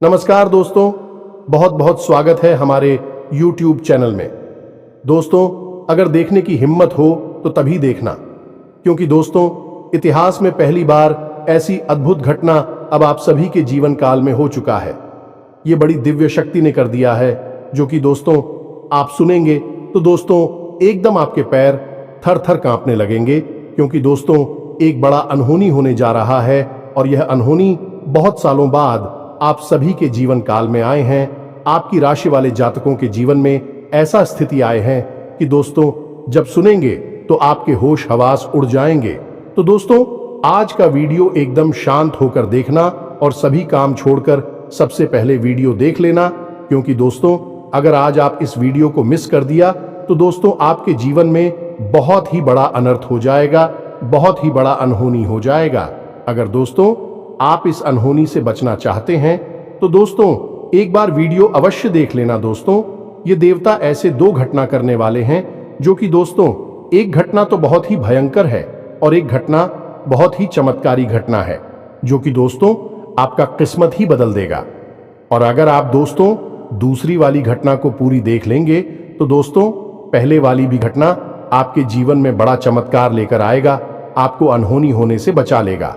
नमस्कार दोस्तों, बहुत बहुत स्वागत है हमारे YouTube चैनल में। दोस्तों, अगर देखने की हिम्मत हो तो तभी देखना, क्योंकि दोस्तों इतिहास में पहली बार ऐसी अद्भुत घटना अब आप सभी के जीवन काल में हो चुका है। ये बड़ी दिव्य शक्ति ने कर दिया है, जो कि दोस्तों आप सुनेंगे तो दोस्तों एकदम आपके पैर थर थर कांपने लगेंगे, क्योंकि दोस्तों एक बड़ा अनहोनी होने जा रहा है और यह अनहोनी बहुत सालों बाद आप सभी के जीवन काल में आए हैं। आपकी राशि वाले जातकों के जीवन में ऐसा स्थिति आए हैं कि दोस्तों जब सुनेंगे तो आपके होश हवास उड़ जाएंगे। तो दोस्तों आज का वीडियो एकदम शांत होकर देखना और सभी काम छोड़कर सबसे पहले वीडियो देख लेना, क्योंकि दोस्तों अगर आज आप इस वीडियो को मिस कर दिया तो दोस्तों आपके जीवन में बहुत ही बड़ा अनर्थ हो जाएगा, बहुत ही बड़ा अनहोनी हो जाएगा। अगर दोस्तों आप इस अनहोनी से बचना चाहते हैं तो दोस्तों एक बार वीडियो अवश्य देख लेना। दोस्तों ये देवता ऐसे दो घटना करने वाले हैं, जो कि दोस्तों एक घटना तो बहुत ही भयंकर है और एक घटना बहुत ही चमत्कारी घटना है, जो कि दोस्तों आपका किस्मत ही बदल देगा। और अगर आप दोस्तों दूसरी वाली घटना को पूरी देख लेंगे तो दोस्तों पहले वाली भी घटना आपके जीवन में बड़ा चमत्कार लेकर आएगा, आपको अनहोनी होने से बचा लेगा।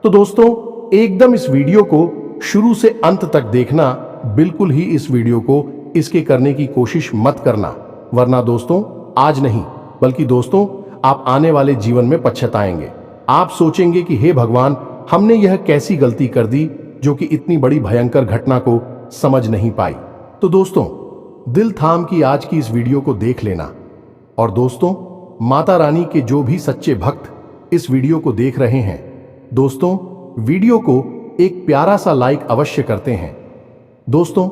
तो दोस्तों एकदम इस वीडियो को शुरू से अंत तक देखना, बिल्कुल ही इस वीडियो को इसके करने की कोशिश मत करना, वरना दोस्तों आज नहीं बल्कि दोस्तों आप आने वाले जीवन में पछताएंगे। आप सोचेंगे कि हे भगवान, हमने यह कैसी गलती कर दी जो कि इतनी बड़ी भयंकर घटना को समझ नहीं पाई। तो दोस्तों दिल थाम की आज की इस वीडियो को देख लेना। और दोस्तों माता रानी के जो भी सच्चे भक्त इस वीडियो को देख रहे हैं, दोस्तों वीडियो को एक प्यारा सा लाइक अवश्य करते हैं। दोस्तों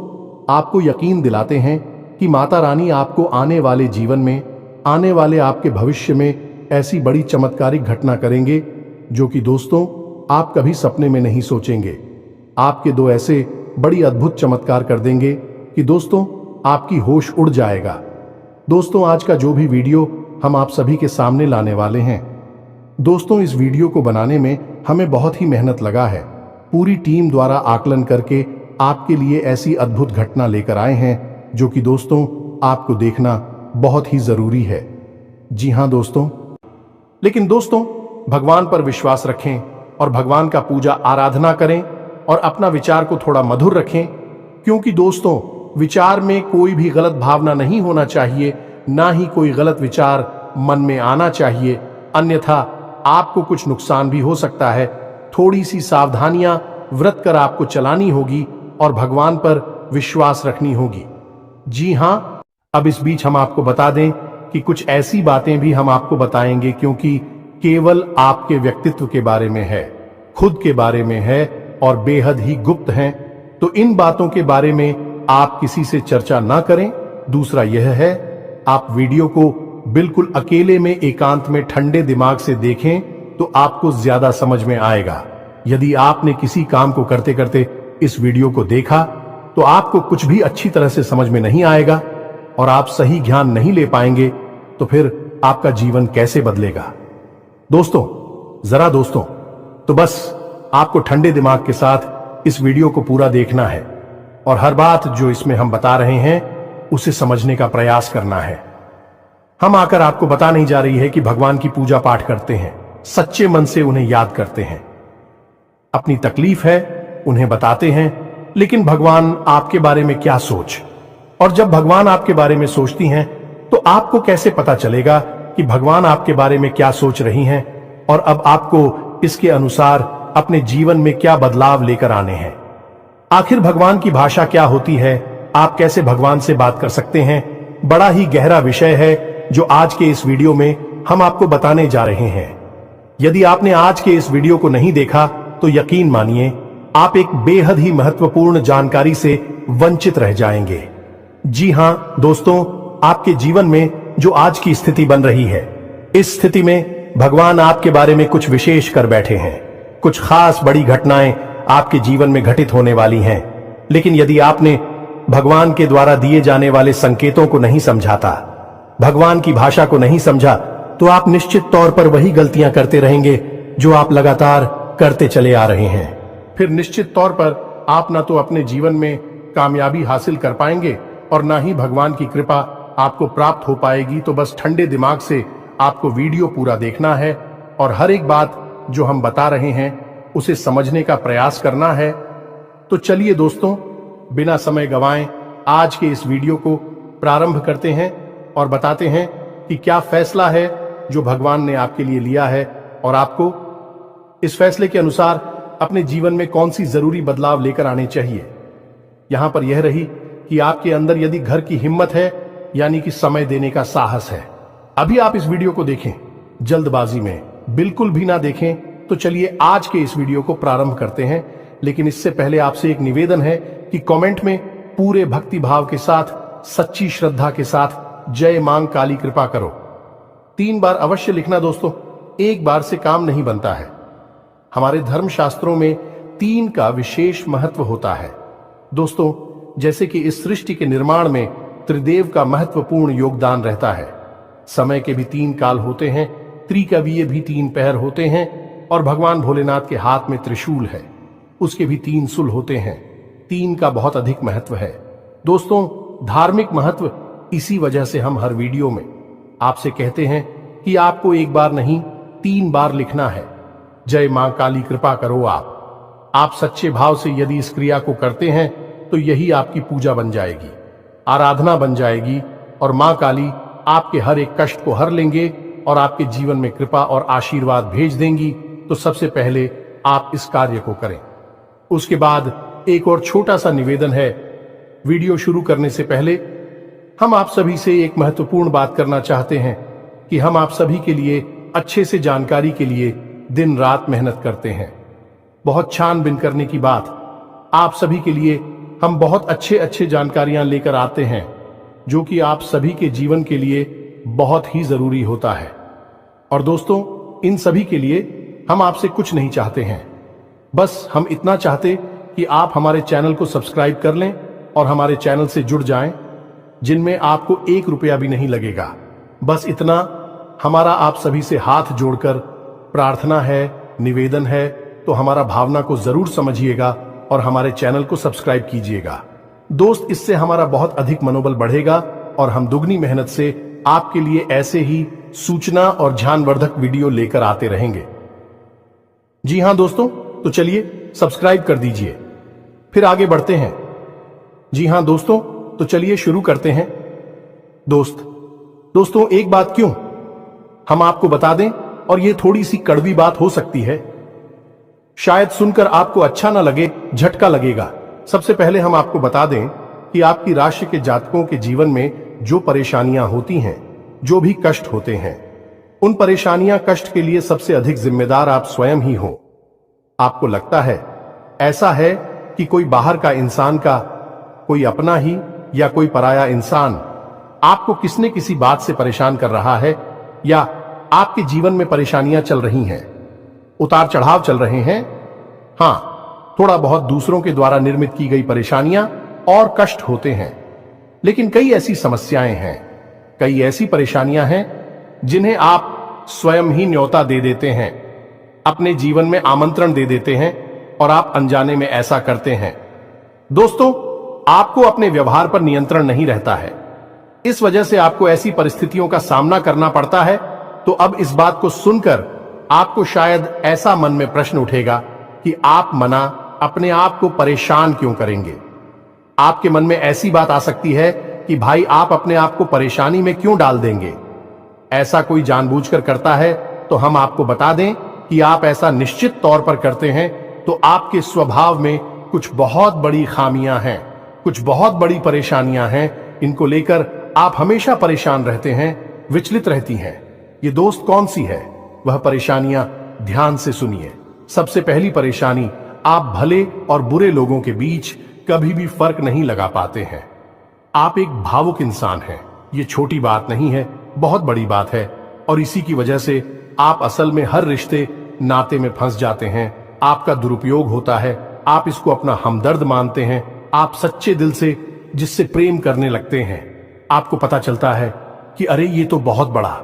आपको यकीन दिलाते हैं कि माता रानी आपको आने वाले जीवन में, आने वाले आपके भविष्य में ऐसी बड़ी चमत्कारिक घटना करेंगे जो कि दोस्तों आप कभी सपने में नहीं सोचेंगे। आपके दो ऐसे बड़ी अद्भुत चमत्कार कर देंगे कि दोस्तों आपकी होश उड़ जाएगा। दोस्तों आज का जो भी वीडियो हम आप सभी के सामने लाने वाले हैं, दोस्तों इस वीडियो को बनाने में हमें बहुत ही मेहनत लगा है। पूरी टीम द्वारा आकलन करके आपके लिए ऐसी अद्भुत घटना लेकर आए हैं, जो कि दोस्तों आपको देखना बहुत ही जरूरी है। जी हां दोस्तों, लेकिन दोस्तों भगवान पर विश्वास रखें और भगवान का पूजा आराधना करें और अपना विचार को थोड़ा मधुर रखें, क्योंकि दोस्तों विचार में कोई भी गलत भावना नहीं होना चाहिए, ना ही कोई गलत विचार मन में आना चाहिए, अन्यथा आपको कुछ नुकसान भी हो सकता है। थोड़ी सी सावधानियां व्रत कर आपको चलानी होगी और भगवान पर विश्वास रखनी होगी। जी हां, अब इस बीच हम आपको बता दें कि कुछ ऐसी बातें भी हम आपको बताएंगे, क्योंकि केवल आपके व्यक्तित्व के बारे में है, खुद के बारे में है और बेहद ही गुप्त हैं। तो इन बातों के बारे में आप किसी से चर्चा ना करें। दूसरा यह है, आप वीडियो को बिल्कुल अकेले में एकांत में ठंडे दिमाग से देखें तो आपको ज्यादा समझ में आएगा। यदि आपने किसी काम को करते करते इस वीडियो को देखा तो आपको कुछ भी अच्छी तरह से समझ में नहीं आएगा और आप सही ज्ञान नहीं ले पाएंगे, तो फिर आपका जीवन कैसे बदलेगा। दोस्तों तो बस आपको ठंडे दिमाग के साथ इस वीडियो को पूरा देखना है और हर बात जो इसमें हम बता रहे हैं उसे समझने का प्रयास करना है। हम आकर आपको बता नहीं जा रही है कि भगवान की पूजा पाठ करते हैं, सच्चे मन से उन्हें याद करते हैं, अपनी तकलीफ है उन्हें बताते हैं, लेकिन भगवान आपके बारे में क्या सोच, और जब भगवान आपके बारे में सोचती हैं तो आपको कैसे पता चलेगा कि भगवान आपके बारे में क्या सोच रही हैं और अब आपको इसके अनुसार अपने जीवन में क्या बदलाव लेकर आने हैं। आखिर भगवान की भाषा क्या होती है, आप कैसे भगवान से बात कर सकते हैं, बड़ा ही गहरा विषय है जो आज के इस वीडियो में हम आपको बताने जा रहे हैं। यदि आपने आज के इस वीडियो को नहीं देखा तो यकीन मानिए आप एक बेहद ही महत्वपूर्ण जानकारी से वंचित रह जाएंगे। जी हां दोस्तों, आपके जीवन में जो आज की स्थिति बन रही है, इस स्थिति में भगवान आपके बारे में कुछ विशेष कर बैठे हैं। कुछ खास बड़ी घटनाएं आपके जीवन में घटित होने वाली हैं, लेकिन यदि आपने भगवान के द्वारा दिए जाने वाले संकेतों को नहीं समझा था, भगवान की भाषा को नहीं समझा, तो आप निश्चित तौर पर वही गलतियां करते रहेंगे जो आप लगातार करते चले आ रहे हैं। फिर निश्चित तौर पर आप ना तो अपने जीवन में कामयाबी हासिल कर पाएंगे और ना ही भगवान की कृपा आपको प्राप्त हो पाएगी। तो बस ठंडे दिमाग से आपको वीडियो पूरा देखना है और हर एक बात जो हम बता रहे हैं उसे समझने का प्रयास करना है। तो चलिए दोस्तों, बिना समय गंवाएं आज के इस वीडियो को प्रारंभ करते हैं और बताते हैं कि क्या फैसला है जो भगवान ने आपके लिए लिया है और आपको इस फैसले के अनुसार अपने जीवन में कौन सी जरूरी बदलाव लेकर आने चाहिए। यहां पर यह रही कि आपके अंदर यदि घर की हिम्मत है, यानी कि समय देने का साहस है। अभी आप इस वीडियो को देखें, जल्दबाजी में बिल्कुल भी ना देखें। तो चलिए आज के इस वीडियो को प्रारंभ करते हैं। लेकिन इससे पहले आपसे एक निवेदन है कि कमेंट में पूरे भक्ति भाव के साथ, सच्ची श्रद्धा के साथ जय मां काली कृपा करो 3 बार अवश्य लिखना दोस्तों। एक बार से काम नहीं बनता है। हमारे धर्म शास्त्रों में 3 का विशेष महत्व होता है दोस्तों। जैसे कि इस सृष्टि के निर्माण में त्रिदेव का महत्वपूर्ण योगदान रहता है। समय के भी 3 काल होते हैं, त्रिकवीय भी 3 पहर होते हैं और भगवान भोलेनाथ के हाथ में त्रिशूल है, उसके भी 3 सुल होते हैं। 3 का बहुत अधिक महत्व है दोस्तों। धार्मिक महत्व इसी वजह से हम हर वीडियो में आपसे कहते हैं कि आपको एक बार नहीं 3 बार लिखना है, जय मां काली कृपा करो। आप सच्चे भाव से यदि इस क्रिया को करते हैं तो यही आपकी पूजा बन जाएगी, आराधना बन जाएगी और मां काली आपके हर एक कष्ट को हर लेंगे और आपके जीवन में कृपा और आशीर्वाद भेज देंगी। तो सबसे पहले आप इस कार्य को करें। उसके बाद एक और छोटा सा निवेदन है। वीडियो शुरू करने से पहले हम आप सभी से एक महत्वपूर्ण बात करना चाहते हैं कि हम आप सभी के लिए अच्छे से जानकारी के लिए दिन रात मेहनत करते हैं। बहुत छानबीन करने की बात, आप सभी के लिए हम बहुत अच्छे जानकारियां लेकर आते हैं जो कि आप सभी के जीवन के लिए बहुत ही जरूरी होता है। और दोस्तों, इन सभी के लिए हम आपसे कुछ नहीं चाहते हैं, बस हम इतना चाहते कि आप हमारे चैनल को सब्सक्राइब कर लें और हमारे चैनल से जुड़ जाएं, जिनमें आपको 1 रुपया भी नहीं लगेगा। बस इतना हमारा आप सभी से हाथ जोड़कर प्रार्थना है, निवेदन है। तो हमारा भावना को जरूर समझिएगा और हमारे चैनल को सब्सक्राइब कीजिएगा दोस्त। इससे हमारा बहुत अधिक मनोबल बढ़ेगा और हम दुगनी मेहनत से आपके लिए ऐसे ही सूचना और ज्ञानवर्धक वीडियो लेकर आते रहेंगे। जी हां दोस्तों, तो चलिए सब्सक्राइब कर दीजिए, फिर आगे बढ़ते हैं। जी हां दोस्तों, तो चलिए शुरू करते हैं। दोस्तों एक बात क्यों हम आपको बता दें, और ये थोड़ी सी कड़वी बात हो सकती है, शायद सुनकर आपको अच्छा ना लगे, झटका लगेगा। सबसे पहले हम आपको बता दें कि आपकी राशि के जातकों के जीवन में जो परेशानियां होती हैं, जो भी कष्ट होते हैं, उन परेशानियां कष्ट के लिए सबसे अधिक जिम्मेदार आप स्वयं ही हो। आपको लगता है ऐसा है कि कोई बाहर का इंसान का, कोई अपना ही या कोई पराया इंसान आपको किसी न किसी बात से परेशान कर रहा है, या आपके जीवन में परेशानियां चल रही हैं, उतार चढ़ाव चल रहे हैं। हां, थोड़ा बहुत दूसरों के द्वारा निर्मित की गई परेशानियां और कष्ट होते हैं। लेकिन कई ऐसी समस्याएं हैं, कई ऐसी परेशानियां हैं जिन्हें आप स्वयं ही न्योता दे देते हैं, अपने जीवन में आमंत्रण दे देते हैं और आप अनजाने में ऐसा करते हैं। दोस्तों, आपको अपने व्यवहार पर नियंत्रण नहीं रहता है, इस वजह से आपको ऐसी परिस्थितियों का सामना करना पड़ता है। तो अब इस बात को सुनकर आपको शायद ऐसा मन में प्रश्न उठेगा कि आप मना अपने आप को परेशान क्यों करेंगे। आपके मन में ऐसी बात आ सकती है कि भाई आप अपने आप को परेशानी में क्यों डाल देंगे। ऐसा कोई जानबूझकर करता है तो हम आपको बता दें कि आप ऐसा निश्चित तौर पर करते हैं तो आपके स्वभाव में कुछ बहुत बड़ी खामियां हैं, कुछ बहुत बड़ी परेशानियां हैं। इनको लेकर आप हमेशा परेशान रहते हैं, विचलित रहती हैं। ये दोस्त कौन सी है वह परेशानियां, ध्यान से सुनिए। सबसे पहली परेशानी, आप भले और बुरे लोगों के बीच कभी भी फर्क नहीं लगा पाते हैं। आप एक भावुक इंसान हैं, ये छोटी बात नहीं है, बहुत बड़ी बात है। और इसी की वजह से आप असल में हर रिश्ते नाते में फंस जाते हैं। आपका दुरुपयोग होता है, आप इसको अपना हमदर्द मानते हैं, आप सच्चे दिल से जिससे प्रेम करने लगते हैं। आपको पता चलता है कि अरे ये तो बहुत बड़ा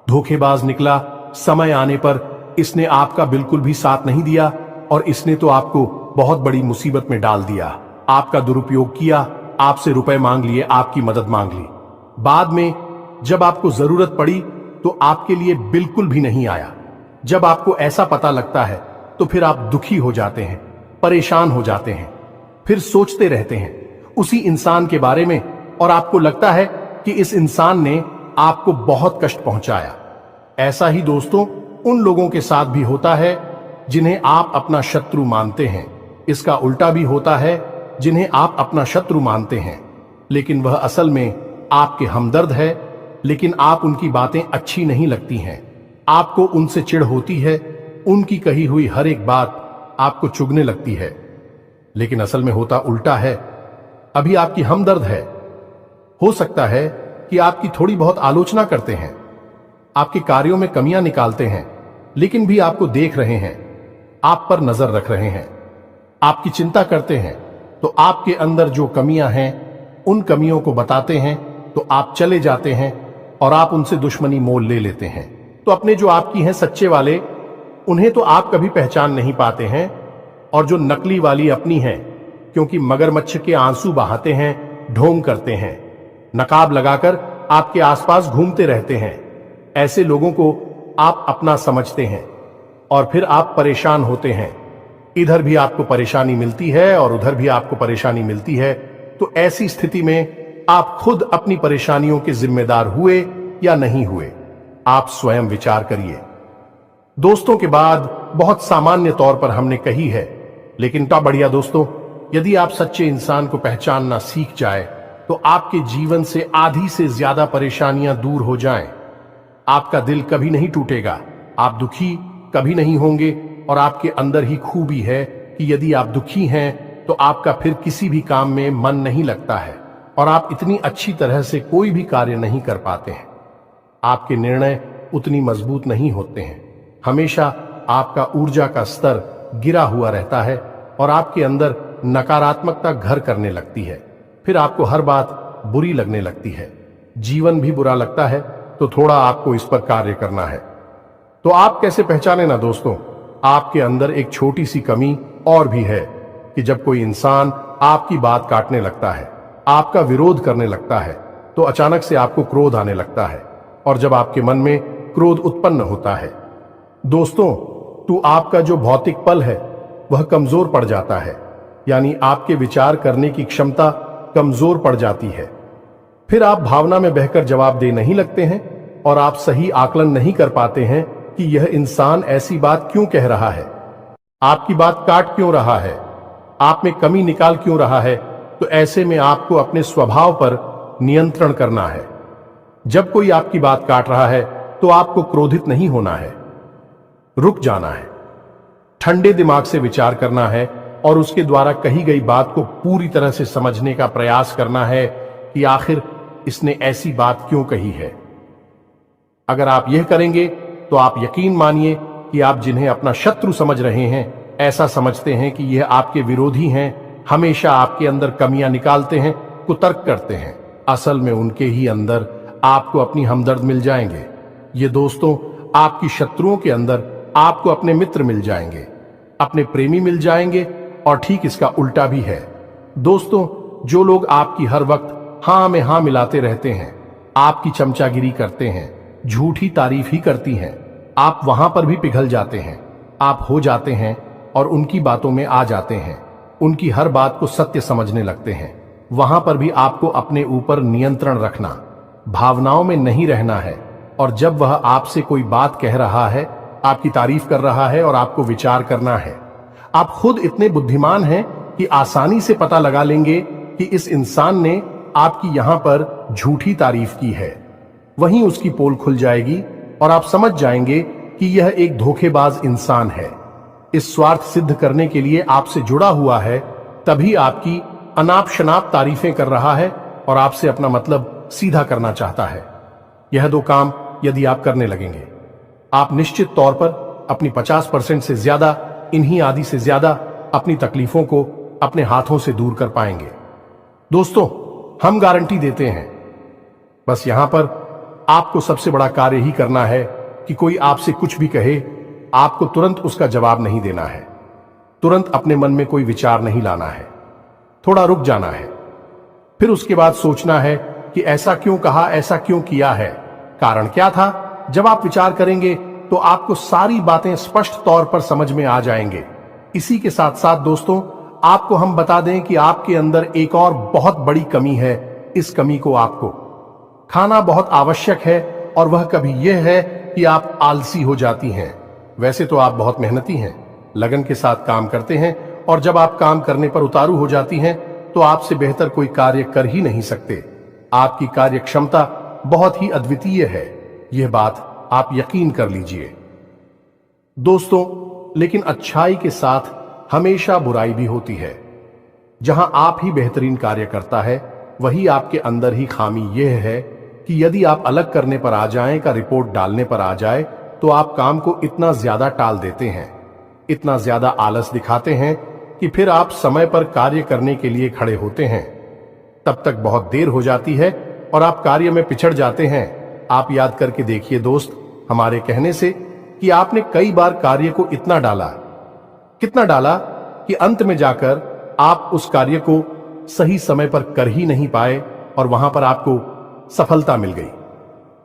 धोखेबाज निकला, समय आने पर इसने आपका बिल्कुल भी साथ नहीं दिया और इसने तो आपको बहुत बड़ी मुसीबत में डाल दिया, आपका दुरुपयोग किया, आपसे रुपए मांग लिए, आपकी मदद मांग ली। बाद में जब आपको जरूरत पड़ी तो आपके लिए बिल्कुल भी नहीं आया। जब आपको ऐसा पता लगता है तो फिर आप दुखी हो जाते हैं, परेशान हो जाते हैं, फिर सोचते रहते हैं उसी इंसान के बारे में और आपको लगता है कि इस इंसान ने आपको बहुत कष्ट पहुंचाया। ऐसा ही दोस्तों उन लोगों के साथ भी होता है जिन्हें आप अपना शत्रु मानते हैं। इसका उल्टा भी होता है, जिन्हें आप अपना शत्रु मानते हैं लेकिन वह असल में आपके हमदर्द है, लेकिन आप उनकी बातें अच्छी नहीं लगती हैं, आपको उनसे चिढ़ होती है, उनकी कही हुई हर एक बात आपको चुभने लगती है। लेकिन असल में होता उल्टा है। अभी आपकी हमदर्द है। हो सकता है कि आपकी थोड़ी बहुत आलोचना करते हैं, आपके कार्यों में कमियां निकालते हैं, लेकिन भी आपको देख रहे हैं, आप पर नजर रख रहे हैं, आपकी चिंता करते हैं, तो आपके अंदर जो कमियां हैं उन कमियों को बताते हैं तो आप चले जाते हैं और आप उनसे दुश्मनी मोल ले लेते हैं। तो अपने जो आपकी हैं सच्चे वाले, उन्हें तो आप कभी पहचान नहीं पाते हैं, और जो नकली वाली अपनी हैं, क्योंकि मगरमच्छ के आंसू बहाते हैं, ढोंग करते हैं, नकाब लगाकर आपके आसपास घूमते रहते हैं, ऐसे लोगों को आप अपना समझते हैं और फिर आप परेशान होते हैं। इधर भी आपको परेशानी मिलती है और उधर भी आपको परेशानी मिलती है। तो ऐसी स्थिति में आप खुद अपनी परेशानियों के जिम्मेदार हुए या नहीं हुए, आप स्वयं विचार करिए। दोस्तों के बाद बहुत सामान्य तौर पर हमने कही है, लेकिन क्या बढ़िया दोस्तों, यदि आप सच्चे इंसान को पहचानना सीख जाए तो आपके जीवन से आधी से ज्यादा परेशानियां दूर हो जाएं। आपका दिल कभी नहीं टूटेगा, आप दुखी कभी नहीं होंगे, और आपके अंदर ही खूबी है कि यदि आप दुखी हैं तो आपका फिर किसी भी काम में मन नहीं लगता है और आप इतनी अच्छी तरह से कोई भी कार्य नहीं कर पाते हैं। आपके निर्णय उतनी मजबूत नहीं होते हैं, हमेशा आपका ऊर्जा का स्तर गिरा हुआ रहता है और आपके अंदर नकारात्मकता घर करने लगती है। फिर आपको हर बात बुरी लगने लगती है, जीवन भी बुरा लगता है, तो थोड़ा आपको इस पर कार्य करना है। तो आप कैसे पहचाने ना दोस्तों, आपके अंदर एक छोटी सी कमी और भी है कि जब कोई इंसान आपकी बात काटने लगता है, आपका विरोध करने लगता है, तो अचानक से आपको क्रोध आने लगता है, और जब आपके मन में क्रोध उत्पन्न होता है दोस्तों, तो आपका जो भौतिक पल है वह कमजोर पड़ जाता है, यानी आपके विचार करने की क्षमता कमजोर पड़ जाती है। फिर आप भावना में बहकर जवाब दे नहीं लगते हैं और आप सही आकलन नहीं कर पाते हैं कि यह इंसान ऐसी बात क्यों कह रहा है, आपकी बात काट क्यों रहा है, आप में कमी निकाल क्यों रहा है। तो ऐसे में आपको अपने स्वभाव पर नियंत्रण करना है। जब कोई आपकी बात काट रहा है तो आपको क्रोधित नहीं होना है, रुक जाना है, ठंडे दिमाग से विचार करना है और उसके द्वारा कही गई बात को पूरी तरह से समझने का प्रयास करना है कि आखिर इसने ऐसी बात क्यों कही है। अगर आप यह करेंगे तो आप यकीन मानिए कि आप जिन्हें अपना शत्रु समझ रहे हैं, ऐसा समझते हैं कि यह आपके विरोधी हैं, हमेशा आपके अंदर कमियां निकालते हैं, कुतर्क करते हैं, असल में उनके ही अंदर आपको अपनी हमदर्द मिल जाएंगे। ये दोस्तों, आपकी शत्रुओं के अंदर आपको अपने मित्र मिल जाएंगे, अपने प्रेमी मिल जाएंगे, और ठीक इसका उल्टा भी है। दोस्तों, जो लोग आपकी हर वक्त हां में हां मिलाते रहते हैं, आपकी चमचागिरी करते हैं, झूठी तारीफ ही करती हैं, आप वहां पर भी पिघल जाते हैं, आप हो जाते हैं और उनकी बातों में आ जाते हैं, उनकी हर बात को सत्य समझने लगते हैं। वहां पर भी आपको अपने ऊपर नियंत्रण रखना, भावनाओं में नहीं रहना है, और जब वह आपसे कोई बात कह रहा है, आपकी तारीफ कर रहा है, और आपको विचार करना है। आप खुद इतने बुद्धिमान हैं कि आसानी से पता लगा लेंगे कि इस इंसान ने आपकी यहां पर झूठी तारीफ की है, वहीं उसकी पोल खुल जाएगी और आप समझ जाएंगे कि यह एक धोखेबाज इंसान है, इस स्वार्थ सिद्ध करने के लिए आपसे जुड़ा हुआ है, तभी आपकी अनाप शनाप तारीफें कर रहा है और आपसे अपना मतलब सीधा करना चाहता है। यह दो काम यदि आप करने लगेंगे, आप निश्चित तौर पर अपनी 50% से ज्यादा, इन्हीं आदि से ज्यादा अपनी तकलीफों को अपने हाथों से दूर कर पाएंगे। दोस्तों, हम गारंटी देते हैं, बस यहां पर आपको सबसे बड़ा कार्य ही करना है कि कोई आपसे कुछ भी कहे, आपको तुरंत उसका जवाब नहीं देना है। तुरंत अपने मन में कोई विचार नहीं लाना है, थोड़ा रुक जाना है। फिर उसके बाद सोचना है कि ऐसा क्यों कहा, ऐसा क्यों किया है, कारण क्या था। जब आप विचार करेंगे तो आपको सारी बातें स्पष्ट तौर पर समझ में आ जाएंगे। इसी के साथ साथ दोस्तों, आपको हम बता दें कि आपके अंदर एक और बहुत बड़ी कमी है। इस कमी को आपको खाना बहुत आवश्यक है, और वह कभी यह है कि आप आलसी हो जाती हैं। वैसे तो आप बहुत मेहनती हैं, लगन के साथ काम करते हैं, और जब आप काम करने पर उतारू हो जाती हैं तो आपसे बेहतर कोई कार्य कर ही नहीं सकते। आपकी कार्य क्षमता बहुत ही अद्वितीय है, यह बात आप यकीन कर लीजिए दोस्तों। लेकिन अच्छाई के साथ हमेशा बुराई भी होती है। जहां आप ही बेहतरीन कार्य करता है, वही आपके अंदर ही खामी यह है कि यदि आप अलग करने पर आ जाएं, का रिपोर्ट डालने पर आ जाए, तो आप काम को इतना ज्यादा टाल देते हैं, इतना ज्यादा आलस दिखाते हैं कि फिर आप समय पर कार्य करने के लिए खड़े होते हैं। तब तक बहुत देर हो जाती है और आप कार्य में पिछड़ जाते हैं। आप याद करके देखिए दोस्त, हमारे कहने से कि आपने कई बार कार्य को इतना डाला, कितना डाला कि अंत में जाकर आप उस कार्य को सही समय पर कर ही नहीं पाए, और वहां पर आपको सफलता मिल गई।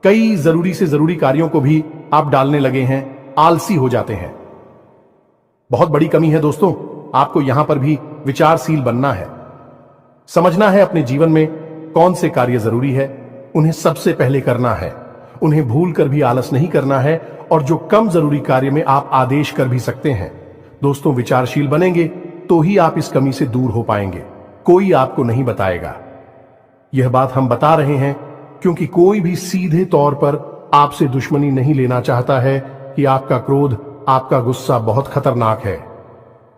कई जरूरी से जरूरी कार्यों को भी आप डालने लगे हैं, आलसी हो जाते हैं। बहुत बड़ी कमी है दोस्तों। आपको यहां पर भी विचारशील बनना है, समझना है अपने जीवन में कौन से कार्य जरूरी है, उन्हें सबसे पहले करना है, उन्हें भूल कर भी आलस नहीं करना है, और जो कम जरूरी कार्य में आप आदेश कर भी सकते हैं। दोस्तों, विचारशील बनेंगे तो ही आप इस कमी से दूर हो पाएंगे, कोई आपको नहीं बताएगा। यह बात हम बता रहे हैं क्योंकि कोई भी सीधे तौर पर आपसे दुश्मनी नहीं लेना चाहता है कि आपका क्रोध, आपका गुस्सा बहुत खतरनाक है।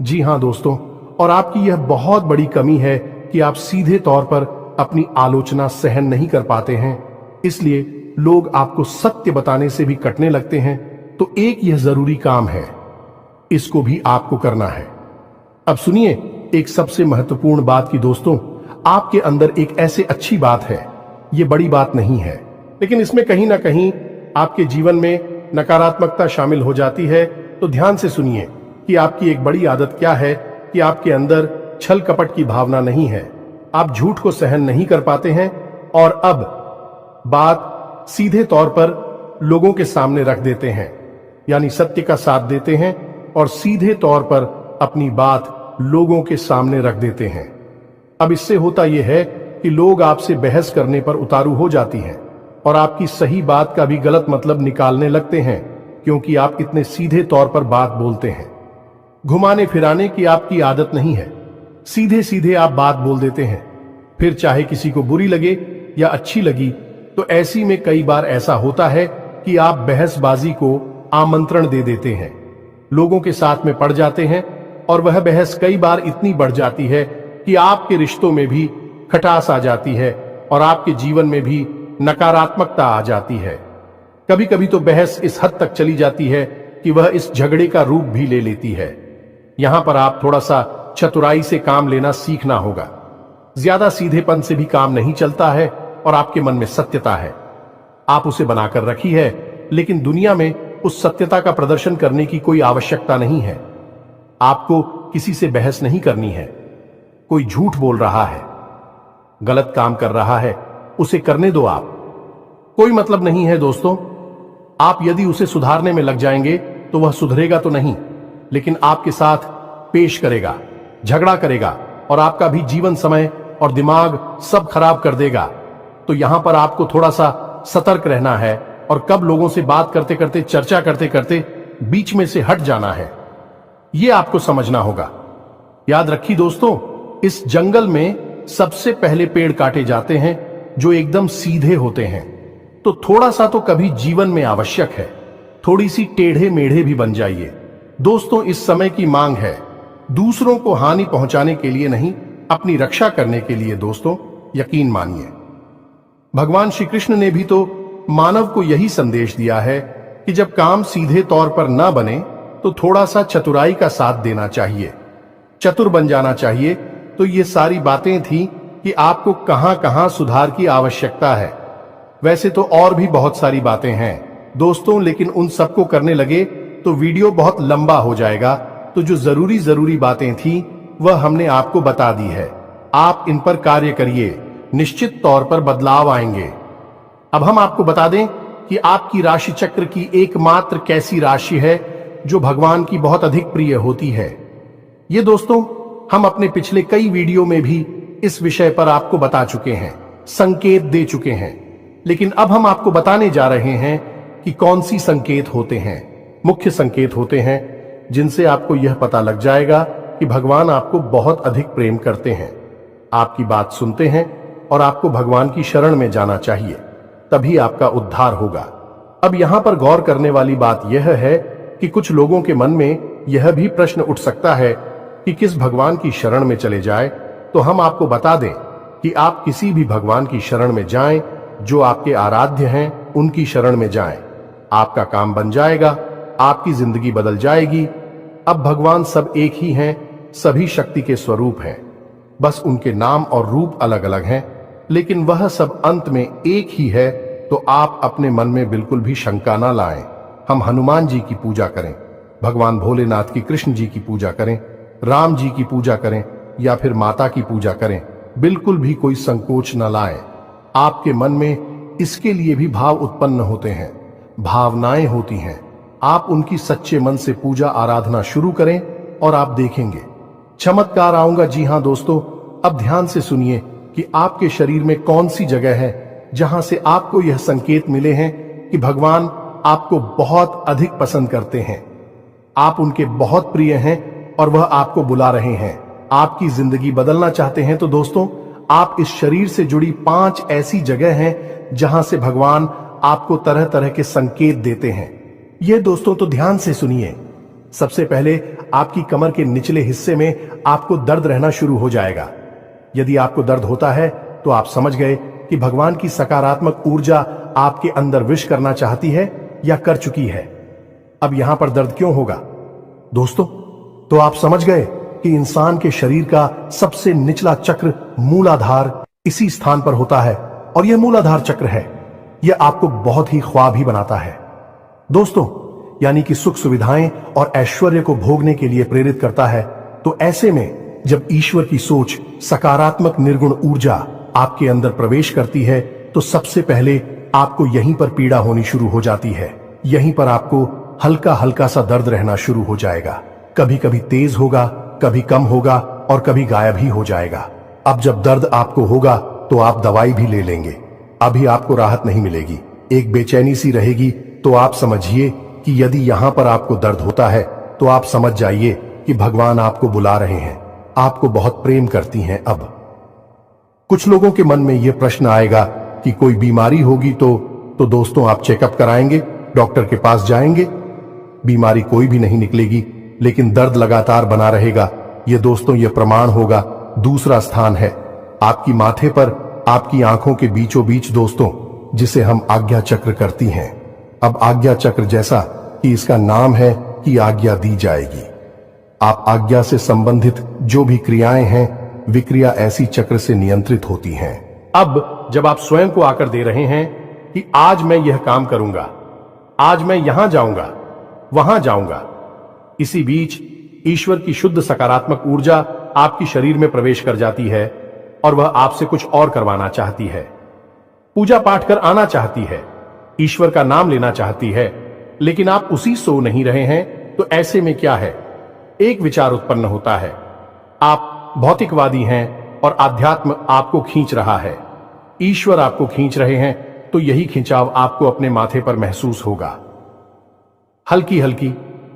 जी हां दोस्तों, और आपकी यह बहुत बड़ी कमी है कि आप सीधे तौर पर अपनी आलोचना सहन नहीं कर पाते हैं, इसलिए लोग आपको सत्य बताने से भी कटने लगते हैं। तो एक यह जरूरी काम है, इसको भी आपको करना है। अब सुनिए एक सबसे महत्वपूर्ण बात की दोस्तों, आपके अंदर एक ऐसे अच्छी बात है, ये बड़ी बात नहीं है, लेकिन इसमें कहीं ना कहीं आपके जीवन में नकारात्मकता शामिल हो जाती है। तो ध्यान से सुनिए कि आपकी एक बड़ी आदत क्या है कि आपके अंदर छल कपट की भावना नहीं है। आप झूठ को सहन नहीं कर पाते हैं, और अब बात सीधे तौर पर लोगों के सामने रख देते हैं, यानी सत्य का साथ देते हैं और सीधे तौर पर अपनी बात लोगों के सामने रख देते हैं। अब इससे होता यह है कि लोग आपसे बहस करने पर उतारू हो जाती हैं और आपकी सही बात का भी गलत मतलब निकालने लगते हैं, क्योंकि आप इतने सीधे तौर पर बात बोलते हैं। घुमाने फिराने की आपकी आदत नहीं है, सीधे सीधे आप बात बोल देते हैं। फिर चाहे किसी को बुरी लगे या अच्छी लगी, तो ऐसी में कई बार ऐसा होता है कि आप बहसबाजी को आमंत्रण दे देते हैं, लोगों के साथ में पड़ जाते हैं, और वह बहस कई बार इतनी बढ़ जाती है कि आपके रिश्तों में भी खटास आ जाती है और आपके जीवन में भी नकारात्मकता आ जाती है। कभी कभी तो बहस इस हद तक चली जाती है कि वह इस झगड़े का रूप भी ले लेती है। यहां पर आप थोड़ा सा चतुराई से काम लेना सीखना होगा। ज्यादा सीधेपन से भी काम नहीं चलता है, और आपके मन में सत्यता है, आप उसे बनाकर रखी है, लेकिन दुनिया में उस सत्यता का प्रदर्शन करने की कोई आवश्यकता नहीं है। आपको किसी से बहस नहीं करनी है। कोई झूठ बोल रहा है, गलत काम कर रहा है, उसे करने दो। आप कोई मतलब नहीं है दोस्तों। आप यदि उसे सुधारने में लग जाएंगे तो वह सुधरेगा तो नहीं, लेकिन आपके साथ पेश करेगा, झगड़ा करेगा, और आपका भी जीवन समय और दिमाग सब खराब कर देगा। तो यहां पर आपको थोड़ा सा सतर्क रहना है, और कब लोगों से बात करते करते, चर्चा करते करते बीच में से हट जाना है, यह आपको समझना होगा। याद रखिए दोस्तों, इस जंगल में सबसे पहले पेड़ काटे जाते हैं जो एकदम सीधे होते हैं। तो थोड़ा सा तो कभी जीवन में आवश्यक है, थोड़ी सी टेढ़े मेढ़े भी बन जाइए। दोस्तों, इस समय की मांग है दूसरों को हानि पहुंचाने के लिए नहीं, अपनी रक्षा करने के लिए। दोस्तों, यकीन मानिए, भगवान श्री कृष्ण ने भी तो मानव को यही संदेश दिया है कि जब काम सीधे तौर पर ना बने तो थोड़ा सा चतुराई का साथ देना चाहिए, चतुर बन जाना चाहिए। तो ये सारी बातें थी कि आपको कहां कहां सुधार की आवश्यकता है। वैसे तो और भी बहुत सारी बातें हैं दोस्तों, लेकिन उन सबको करने लगे तो वीडियो बहुत लंबा हो जाएगा। तो तो जो जरूरी बातें थी वह हमने आपको बता दी है। आप इन पर कार्य करिए, निश्चित तौर पर बदलाव आएंगे। अब हम आपको बता दें कि आपकी राशि चक्र की एकमात्र कैसी राशि है जो भगवान की बहुत अधिक प्रिय होती है। ये दोस्तों, हम अपने पिछले कई वीडियो में भी इस विषय पर आपको बता चुके हैं, संकेत दे चुके हैं, लेकिन अब हम आपको बताने जा रहे हैं कि कौन सी संकेत होते हैं। मुख्य संकेत होते हैं जिनसे आपको यह पता लग जाएगा कि भगवान आपको बहुत अधिक प्रेम करते हैं, आपकी बात सुनते हैं और आपको भगवान की शरण में जाना चाहिए, तभी आपका उद्धार होगा। अब यहां पर गौर करने वाली बात यह है कि कुछ लोगों के मन में यह भी प्रश्न उठ सकता है कि किस भगवान की शरण में चले जाए। तो हम आपको बता दें कि आप किसी भी भगवान की शरण में जाएं, जो आपके आराध्य हैं उनकी शरण में जाएं। आपका काम बन जाएगा, आपकी जिंदगी बदल जाएगी। अब भगवान सब एक ही हैं, सभी शक्ति के स्वरूप हैं, बस उनके नाम और रूप अलग अलग हैं, लेकिन वह सब अंत में एक ही है। तो आप अपने मन में बिल्कुल भी शंका ना लाएं। हम हनुमान जी की पूजा करें, भगवान भोलेनाथ की, कृष्ण जी की पूजा करें, राम जी की पूजा करें या फिर माता की पूजा करें, बिल्कुल भी कोई संकोच न लाएं। आपके मन में इसके लिए भी भाव उत्पन्न होते हैं, भावनाएं होती हैं। आप उनकी सच्चे मन से पूजा आराधना शुरू करें और आप देखेंगे चमत्कार आऊंगा। जी हां दोस्तों, अब ध्यान से सुनिए कि आपके शरीर में कौन सी जगह है जहां से आपको यह संकेत मिले हैं कि भगवान आपको बहुत अधिक पसंद करते हैं, आप उनके बहुत प्रिय हैं और वह आपको बुला रहे हैं। आपकी जिंदगी बदलना चाहते हैं तो दोस्तों, आप इस शरीर से जुड़ी 5 ऐसी जगह हैं जहां से भगवान आपको तरह तरह के संकेत देते हैं। ये दोस्तों तो ध्यान से सुनिए। सबसे पहले आपकी कमर के निचले हिस्से में आपको दर्द रहना शुरू हो जाएगा। यदि आपको दर्द होता है तो आप समझ गए कि भगवान की सकारात्मक ऊर्जा आपके अंदर विश करना चाहती है या कर चुकी है। अब यहां पर दर्द क्यों होगा दोस्तों? तो आप समझ गए कि इंसान के शरीर का सबसे निचला चक्र मूलाधार इसी स्थान पर होता है और यह मूलाधार चक्र है, यह आपको बहुत ही ख्वाबी बनाता है दोस्तों, यानी कि सुख सुविधाएं और ऐश्वर्य को भोगने के लिए प्रेरित करता है। तो ऐसे में जब ईश्वर की सोच, सकारात्मक निर्गुण ऊर्जा आपके अंदर प्रवेश करती है तो सबसे पहले आपको यहीं पर पीड़ा होनी शुरू हो जाती है। यहीं पर आपको हल्का हल्का सा दर्द रहना शुरू हो जाएगा। कभी कभी तेज होगा, कभी कम होगा और कभी गायब ही हो जाएगा। अब जब दर्द आपको होगा तो आप दवाई भी ले लेंगे, अभी आपको राहत नहीं मिलेगी, एक बेचैनी सी रहेगी। तो आप समझिए कि यदि यहां पर आपको दर्द होता है तो आप समझ जाइए कि भगवान आपको बुला रहे हैं, आपको बहुत प्रेम करती हैं। अब कुछ लोगों के मन में यह प्रश्न आएगा कि कोई बीमारी होगी तो दोस्तों आप चेकअप कराएंगे, डॉक्टर के पास जाएंगे, बीमारी कोई भी नहीं निकलेगी, लेकिन दर्द लगातार बना रहेगा। ये दोस्तों ये प्रमाण होगा। दूसरा स्थान है आपकी माथे पर, आपकी आंखों के बीचों बीच दोस्तों, जिसे हम आज्ञा चक्र करती हैं। अब आज्ञा चक्र जैसा कि इसका नाम है कि आज्ञा दी जाएगी। आप आज्ञा से संबंधित जो भी क्रियाएं हैं, विक्रिया ऐसी चक्र से नियंत्रित होती हैं। अब जब आप स्वयं को आकर दे रहे हैं कि आज मैं यह काम करूंगा, आज मैं यहां जाऊंगा, वहां जाऊंगा, इसी बीच ईश्वर की शुद्ध सकारात्मक ऊर्जा आपकी शरीर में प्रवेश कर जाती है और वह आपसे कुछ और करवाना चाहती है, पूजा पाठ कर आना चाहती है, ईश्वर का नाम लेना चाहती है, लेकिन आप उसी सो नहीं रहे हैं। तो ऐसे में क्या है, एक विचार उत्पन्न होता है, आप भौतिकवादी हैं और आध्यात्म आपको खींच रहा है, ईश्वर आपको खींच रहे हैं, तो यही खिंचाव आपको अपने माथे पर महसूस होगा। हल्की हल्की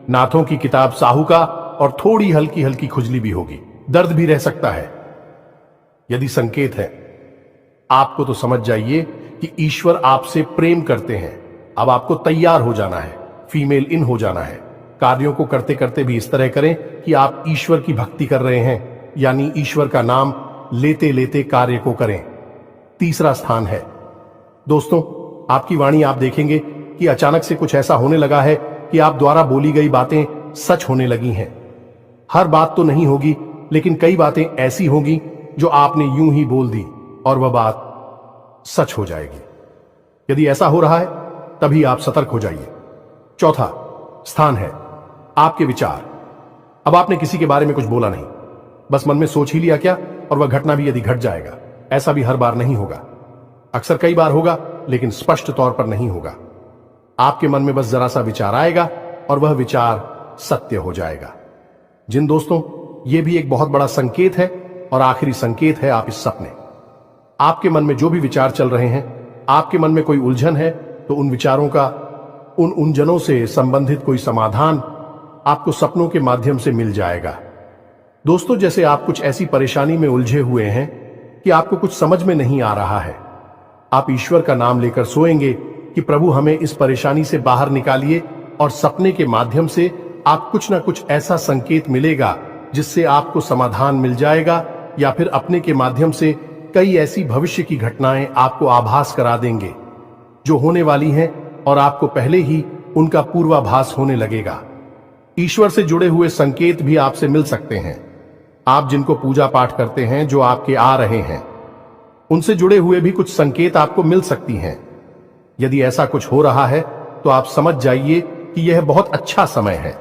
नाथों की किताब साहू का और थोड़ी हल्की हल्की खुजली भी होगी, दर्द भी रह सकता है। यदि संकेत है आपको तो समझ जाइए कि ईश्वर आपसे प्रेम करते हैं। अब आपको तैयार हो जाना है, फीमेल इन हो जाना है। कार्यों को करते करते भी इस तरह करें कि आप ईश्वर की भक्ति कर रहे हैं, यानी ईश्वर का नाम लेते लेते कार्य को करें। तीसरा स्थान है दोस्तों आपकी वाणी। आप देखेंगे कि अचानक से कुछ ऐसा होने लगा है कि आप द्वारा बोली गई बातें सच होने लगी हैं। हर बात तो नहीं होगी, लेकिन कई बातें ऐसी होंगी जो आपने यूं ही बोल दी और वह बात सच हो जाएगी। यदि ऐसा हो रहा है तभी आप सतर्क हो जाइए। चौथा स्थान है आपके विचार। अब आपने किसी के बारे में कुछ बोला नहीं, बस मन में सोच ही लिया क्या, और वह घटना भी यदि घट जाएगा। ऐसा भी हर बार नहीं होगा, अक्सर कई बार होगा, लेकिन स्पष्ट तौर पर नहीं होगा। आपके मन में बस जरा सा विचार आएगा और वह विचार सत्य हो जाएगा। जिन दोस्तों, यह भी एक बहुत बड़ा संकेत है और आखिरी संकेत है आप इस सपने। आपके मन में जो भी विचार चल रहे हैं, आपके मन में कोई उलझन है, तो उन विचारों का, उन उलझनों से संबंधित कोई समाधान आपको सपनों के माध्यम से मिल जाएगा। दोस्तों, जैसे आप कुछ ऐसी परेशानी में उलझे हुए हैं कि आपको कुछ समझ में नहीं आ रहा है, आप ईश्वर का नाम लेकर सोएंगे कि प्रभु हमें इस परेशानी से बाहर निकालिए, और सपने के माध्यम से आप कुछ ना कुछ ऐसा संकेत मिलेगा जिससे आपको समाधान मिल जाएगा, या फिर अपने के माध्यम से कई ऐसी भविष्य की घटनाएं आपको आभास करा देंगे जो होने वाली हैं, और आपको पहले ही उनका पूर्वाभास होने लगेगा। ईश्वर से जुड़े हुए संकेत भी आपसे मिल सकते हैं। आप जिनको पूजा पाठ करते हैं, जो आपके आ रहे हैं, उनसे जुड़े हुए भी कुछ संकेत आपको मिल सकती हैं। यदि ऐसा कुछ हो रहा है तो आप समझ जाइए कि यह बहुत अच्छा समय है।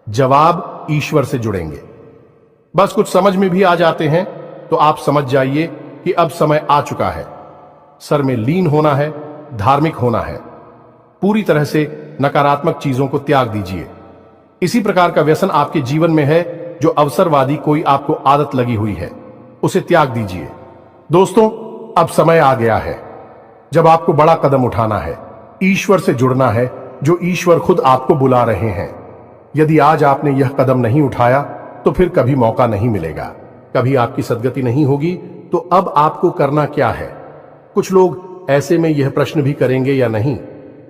जवाब ईश्वर से जुड़ेंगे। बस कुछ समझ में भी आ जाते हैं तो आप समझ जाइए कि अब समय आ चुका है। सर में लीन होना है, धार्मिक होना है। पूरी तरह से नकारात्मक चीजों को त्याग दीजिए। इसी प्रकार का व्यसन आपके जीवन में है जो अवसरवादी कोई आपको आदत लगी हुई है, उसे त्याग दीजिए। दोस्तों, अब समय आ गया है जब आपको बड़ा कदम उठाना है, ईश्वर से जुड़ना है, जो ईश्वर खुद आपको बुला रहे हैं। यदि आज आपने यह कदम नहीं उठाया तो फिर कभी मौका नहीं मिलेगा, कभी आपकी सद्गति नहीं होगी। तो अब आपको करना क्या है? कुछ लोग ऐसे में यह प्रश्न भी करेंगे या नहीं,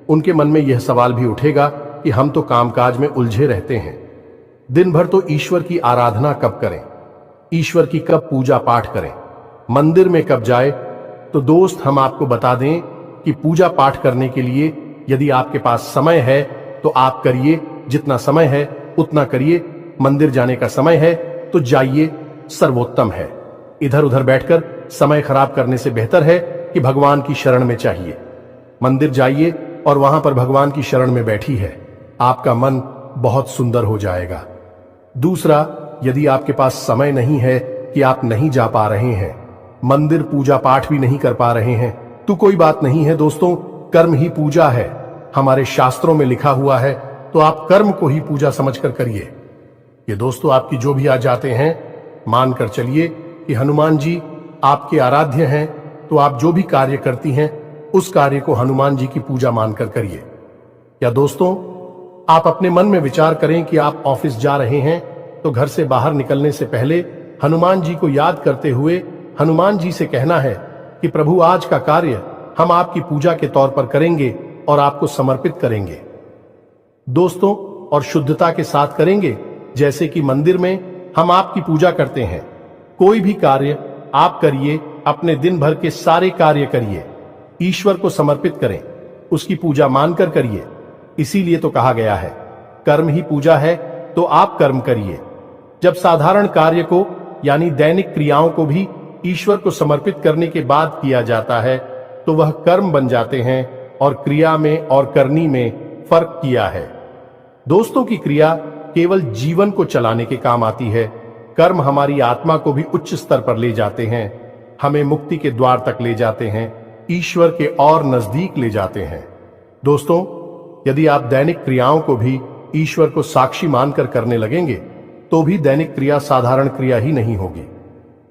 उनके मन में यह सवाल भी उठेगा कि हम तो कामकाज में उलझे रहते हैं, दिन भर तो ईश्वर की आराधना कब करें, ईश्वर की कब पूजा पाठ करें, मंदिर में कब जाए। तो दोस्त, हम आपको बता दें कि पूजा पाठ करने के लिए यदि आपके पास समय है तो आप करिए, जितना समय है उतना करिए। मंदिर जाने का समय है तो जाइए, सर्वोत्तम है। इधर उधर बैठकर समय खराब करने से बेहतर है कि भगवान की शरण में चाहिए। मंदिर जाइए और वहां पर भगवान की शरण में बैठी है, आपका मन बहुत सुंदर हो जाएगा। दूसरा, यदि आपके पास समय नहीं है कि आप नहीं जा पा रहे हैं, मंदिर पूजा पाठ भी नहीं कर पा रहे हैं, तो कोई बात नहीं है दोस्तों, कर्म ही पूजा है। हमारे शास्त्रों में लिखा हुआ है, तो आप कर्म को ही पूजा समझकर करिए। ये दोस्तों, आपकी जो भी आ जाते हैं, मानकर चलिए कि हनुमान जी आपके आराध्य हैं, तो आप जो भी कार्य करती हैं उस कार्य को हनुमान जी की पूजा मानकर करिए। या दोस्तों, आप अपने मन में विचार करें कि आप ऑफिस जा रहे हैं, तो घर से बाहर निकलने से पहले हनुमान जी को याद करते हुए हनुमान जी से कहना है कि प्रभु, आज का कार्य हम आपकी पूजा के तौर पर करेंगे और आपको समर्पित करेंगे दोस्तों, और शुद्धता के साथ करेंगे, जैसे कि मंदिर में हम आपकी पूजा करते हैं। कोई भी कार्य आप करिए, अपने दिन भर के सारे कार्य करिए, ईश्वर को समर्पित करें, उसकी पूजा मानकर करिए। इसीलिए तो कहा गया है, कर्म ही पूजा है, तो आप कर्म करिए। जब साधारण कार्य को यानी दैनिक क्रियाओं को भी ईश्वर को समर्पित करने के बाद किया जाता है, तो वह कर्म बन जाते हैं, और क्रिया में और करनी में फर्क किया है। दोस्तों, की क्रिया केवल जीवन को चलाने के काम आती है, कर्म हमारी आत्मा को भी उच्च स्तर पर ले जाते हैं, हमें मुक्ति के द्वार तक ले जाते हैं, ईश्वर के और नजदीक ले जाते हैं। दोस्तों, यदि आप दैनिक क्रियाओं को भी ईश्वर को साक्षी मानकर करने लगेंगे, तो भी दैनिक क्रिया साधारण क्रिया ही नहीं होगी,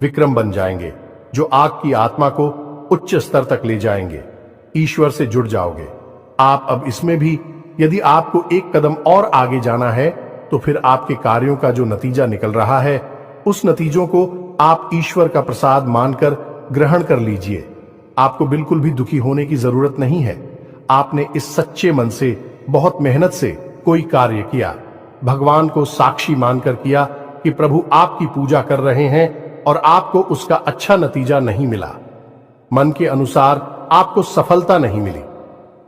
विक्रम बन जाएंगे, जो आग की आत्मा को उच्च स्तर तक ले जाएंगे। ईश्वर से जुड़ जाओगे आप। अब इसमें भी यदि आपको एक कदम और आगे जाना है, तो फिर आपके कार्यों का जो नतीजा निकल रहा है, उस नतीजों को आप ईश्वर का प्रसाद मानकर ग्रहण कर लीजिए। आपको बिल्कुल भी दुखी होने की जरूरत नहीं है। आपने इस सच्चे मन से, बहुत मेहनत से कोई कार्य किया, भगवान को साक्षी मानकर किया कि प्रभु आपकी पूजा कर रहे हैं, और आपको उसका अच्छा नतीजा नहीं मिला, मन के अनुसार आपको सफलता नहीं मिली,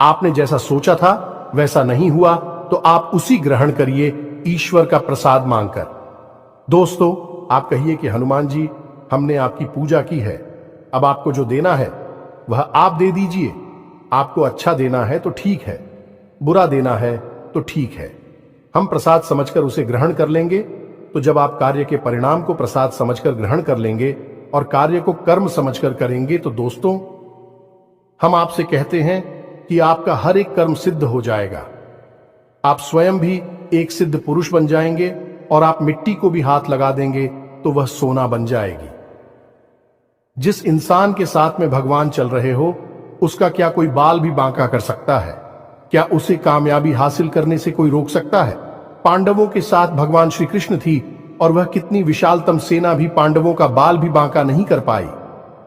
आपने जैसा सोचा था वैसा नहीं हुआ, तो आप उसी ग्रहण करिए ईश्वर का प्रसाद मांगकर। दोस्तों, आप कहिए कि हनुमान जी, हमने आपकी पूजा की है, अब आपको जो देना है वह आप दे दीजिए। आपको अच्छा देना है तो ठीक है, बुरा देना है तो ठीक है, हम प्रसाद समझकर उसे ग्रहण कर लेंगे, तो जब आप कार्य के परिणाम को प्रसाद समझकर ग्रहण कर लेंगे और कार्य को कर्म समझकर करेंगे तो दोस्तों, हम आपसे कहते हैं कि आपका हर एक कर्म सिद्ध हो जाएगा। आप स्वयं भी एक सिद्ध पुरुष बन जाएंगे और आप मिट्टी को भी हाथ लगा देंगे तो वह सोना बन जाएगी। जिस इंसान के साथ में भगवान चल रहे हो, उसका क्या कोई बाल भी बांका कर सकता है? क्या उसे कामयाबी हासिल करने से कोई रोक सकता है? पांडवों के साथ भगवान श्री कृष्ण थी और वह कितनी विशालतम सेना भी पांडवों का बाल भी बांका नहीं कर पाई।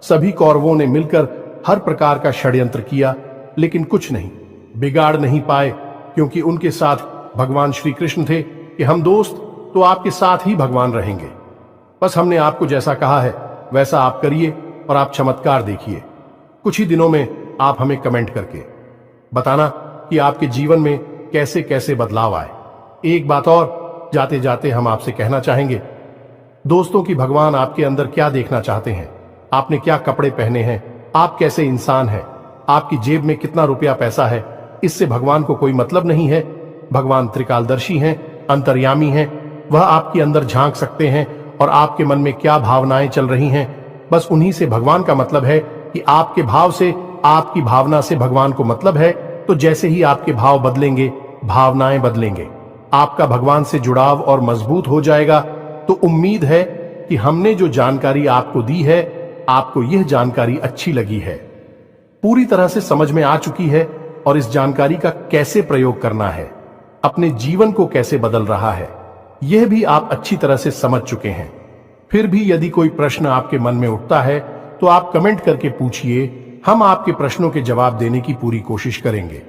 सभी कौरवों ने मिलकर हर प्रकार का षड्यंत्र किया, लेकिन कुछ नहीं बिगाड़ नहीं पाए, क्योंकि उनके साथ भगवान श्री कृष्ण थे कि हम दोस्त तो आपके साथ ही भगवान रहेंगे। बस हमने आपको जैसा कहा है वैसा आप करिए और आप चमत्कार देखिए। कुछ ही दिनों में आप हमें कमेंट करके बताना कि आपके जीवन में कैसे कैसे बदलाव आए। एक बात और जाते जाते हम आपसे कहना चाहेंगे दोस्तों कि भगवान आपके अंदर क्या देखना चाहते हैं, आपने क्या कपड़े पहने हैं, आप कैसे इंसान हैं, आपकी जेब में कितना रुपया पैसा है, इससे भगवान को कोई मतलब नहीं है। भगवान त्रिकालदर्शी हैं, अंतर्यामी हैं, वह आपके अंदर झांक सकते हैं और आपके मन में क्या भावनाएं चल रही हैं, बस उन्हीं से भगवान का मतलब है कि आपके भाव से, आपकी भावना से भगवान को मतलब है। तो जैसे ही आपके भाव बदलेंगे, भावनाएं बदलेंगे, आपका भगवान से जुड़ाव और मजबूत हो जाएगा। तो उम्मीद है कि हमने जो जानकारी आपको दी है, आपको यह जानकारी अच्छी लगी है, पूरी तरह से समझ में आ चुकी है और इस जानकारी का कैसे प्रयोग करना है, अपने जीवन को कैसे बदल रहा है, यह भी आप अच्छी तरह से समझ चुके हैं। फिर भी यदि कोई प्रश्न आपके मन में उठता है तो आप कमेंट करके पूछिए, हम आपके प्रश्नों के जवाब देने की पूरी कोशिश करेंगे।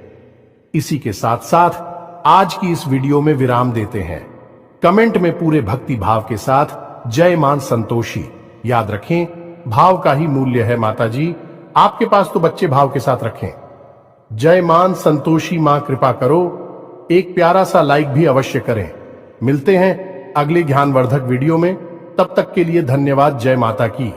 इसी के साथ साथ आज की इस वीडियो में विराम देते हैं। कमेंट में पूरे भक्ति भाव के साथ जय मां संतोषी याद रखें, भाव का ही मूल्य है माता जी, आपके पास तो बच्चे भाव के साथ रखें। जय मां संतोषी मां कृपा करो, एक प्यारा सा लाइक भी अवश्य करें। मिलते हैं अगले ज्ञानवर्धक वीडियो में, तब तक के लिए धन्यवाद। जय माता की।